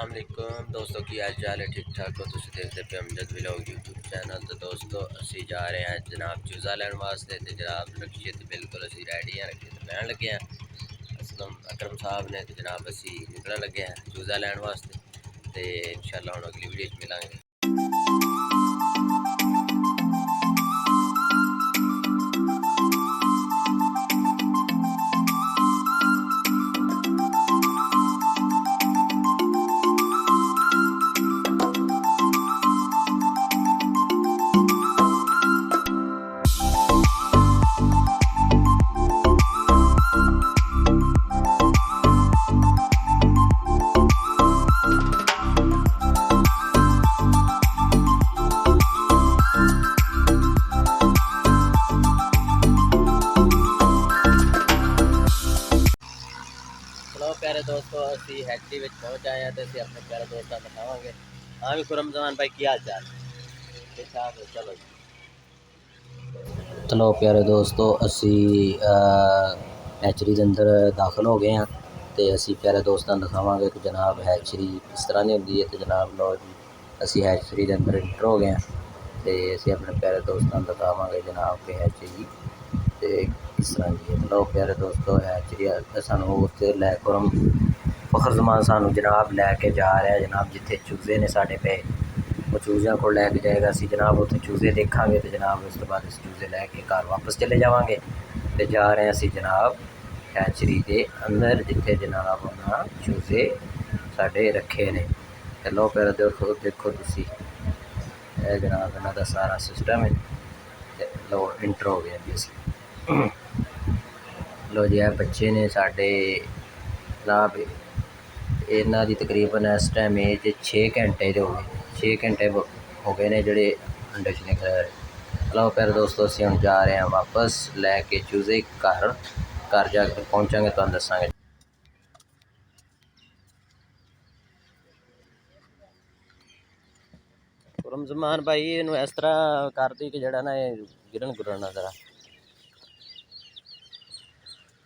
अस्सलाम वालेकुम दोस्तों की हाल चाल है ठीक ठाक हो तुम देखते पे अमजद व्लॉग यूट्यूब चैनल। तो दोस्तों असी जा रहे हैं जनाब चूज़ा लैन वास्ते। तो जनाब रखिए तो बिल्कुल असी रेडी हैं, रखिए तो लैन लगे हैं असलम अकरम साहब ने। तो जनाब असी निकलने लगे हैं चूज़ा लैन वास्ते। तो इंशाल्लाह हम अगली वीडियो मिलेंगे। प्यारे दोस्तों असी हैचरी में पहुँच आए हैं तो असी अपने प्यारे दोस्तों दिखावे। हाँ भी खुरम जमान भाई की हाल चाल ठीक ठाक है। चलो चलो प्यारे दोस्तों असी हैचरी के अंदर दाखिल हो गए हैं। तो असी प्यारे दोस्तों दिखावे कि जनाब हैचरी इस तरह की होंगी है। तो जनाब लो जी असी हैचरी के अंदर इंटर हो गए हैं। तो असी अपने प्यारे दोस्तों दिखावे जनाब के हैचरी तो किस तरह की है। लो प्यारे दोस्तों हैचरी सानू उत्ते लै खुरम फखर जमान सानू जनाब लैके जा रहा है जनाब जिथे चूजे ने साढ़े पे वो चूज़िया को लैके जाएगा। असी जनाब उत्थे चूज़े देखांगे तो जनाब उस तो बाद अस चूज़े लैके घर वापस चले जावांगे। तो जा रहे हैं असी जनाब हैचरी के अंदर जिथे जनाब उन्हें चूज़े साढ़े रखे ने। तो लो प्यारे देखो देखो तुसी जनाब इन्हां दा सारा सिस्टम है। लो इंटर हो गया जी असी। लो जी है बच्चे ने साढ़े जनाब इन्हां दी तकरीबन इस टाइम एज 6 घंटे हो गए 6 घंटे हो गए ने जोड़े अंडे च निकले। लो प्यारे दोस्तों असी हम जा रहे हैं वापस लैके चूज़े घर जाके पहुँचांगे तो दसांगे। रमजमान भाई इनू इस तरह कर दी कि जड़ा ना गिरन गुरन ना जरा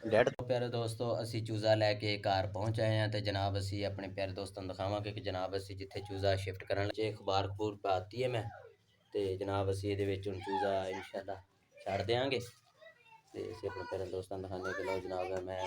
डेढ़। तो प्यारे दोस्तों असी चूज़ा लैके घर पहुँच आए हैं। तो जनाब असी अपने प्यारे दोस्तों दिखावे कि जनाब असी जिथे चूज़ा शिफ्ट करन लगे अखबार खबूर पाती है मैं। तो जनाब असी ये चूज़ा इंशाल्लाह छड़ देंगे। तो असी अपने प्यारे दोस्तों दिखाने के लो जनाब मैं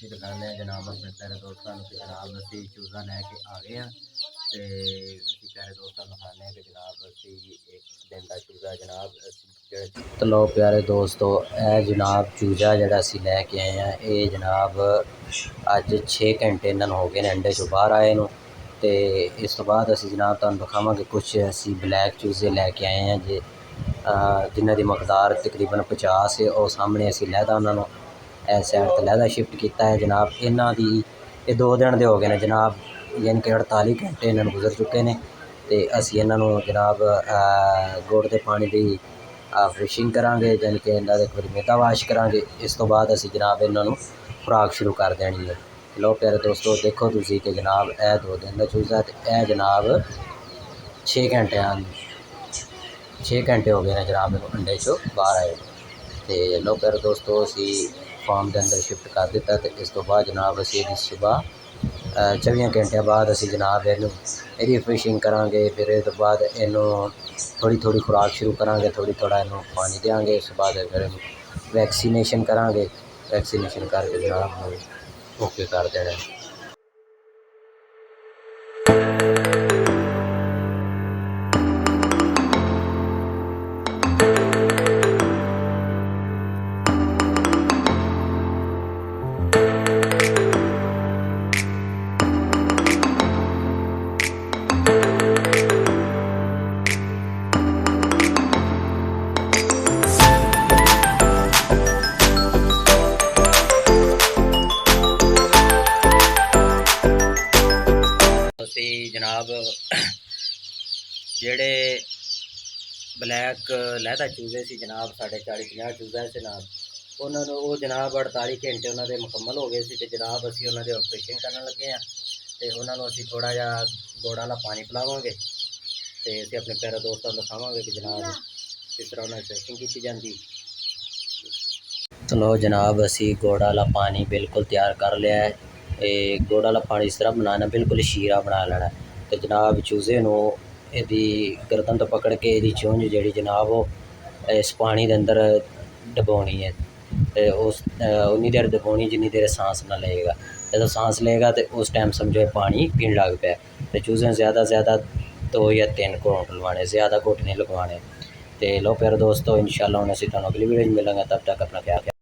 दिखाने जनाब अपने प्यारे दोस्तों कि जनाब असी चूज़ा लैके आ गए हैं। तो असी प्यारे दोस्तों दिखाने कि जनाब असी एक दिन का चूज़ा जनाब। तो लो प्यारे दोस्तों यह जनाब चूज़ा जरा असी लैके आए हैं ये जनाब अज 6 घंटे इन्होंने हो गए अंडे चो बाहर आए नूं। तो इस तो बाद असी जनाब तुहानूं दिखावांगे कुछ असी ब्लैक चूज़े लैके आए हैं जे जिन्हां दी मकदार तकरीबन 50 है। और सामने असी लैदा उन्होंने सैड तो लैदा शिफ्ट किया है जनाब। इन्हां दी ये 2 दिन दे हो गए हैं जनाब यानी कि 48 घंटे इन्होंने गुजर चुके हैं। तो असी इन्हों जनाब गुड़ के पानी की फ्रिशिंग करांगे यानी कि इन्हों एक बार मैदा वाश करांगे। इस तो बाद असी जनाब इन्हों खुराक शुरू कर देनी है। लो प्यारे दोस्तों देखो तुसी कि जनाब ए 2 दिन का चूज़ा ते ए जनाब 6 घंटे 6 घंटे हो गए ने जनाब अंडे चो बाहर आए। तो लो प्यारे दोस्तों असी फार्म के अंदर शिफ्ट कर दिता। तो इस तो बाद जनाब असी सुबह 24 घंटे बाद असी जनाब इहदी फिशिंग करांगे। फिर इस तो बाद इनू थोड़ी थोड़ी खुराक शुरू करांगे, थोड़ा इनू पानी देंगे। उस बाद फिर वैक्सीनेशन करांगे, वैक्सीनेशन करके जनाब ओके कर देना। जनाब जेड़े ब्लैक लहदा चूजे से जनाब 40-50 चूजा से जनाब उन्होंने वो जनाब 48 घंटे उन्होंने मुकम्मल हो गए थे। जनाब असी उन्होंने ऑपरेशन करने लगे हैं। तो उन्होंने असी थोड़ा जहा गुड़ वाला पानी पिलावे। तो असी अपने प्यारे दोस्तों को दिखावे कि जनाब किस तरह उन्होंने ऑपरेशन की जाती। तो लो जनाब असी गुड़ वाला पानी बिल्कुल तैयार कर लिया है। गुड़ वाला पानी इस तरह बनाना बिल्कुल शीरा बना लेना। तो जनाब चूजे नू यदी गर्दन तो पकड़ के यदी चुंझ जी जनाब वो इस पानी के अंदर डबोनी है। तो उस उन्नी देर दबानी जिन्नी देर सांस ना लेगा। जो सांस लेगा तो उस टाइम समझो पानी पीन लग पाया। तो चूजे ज़्यादा से ज़्यादा 2 या 3 घोट लवाने, ज़्यादा घोट नहीं लगवाने। तो लो प्यारे दोस्तों इंशाल्लाह हुण असीं तुहानूं अगली वीडियो मिलांगे। तब तक अपना ख्याल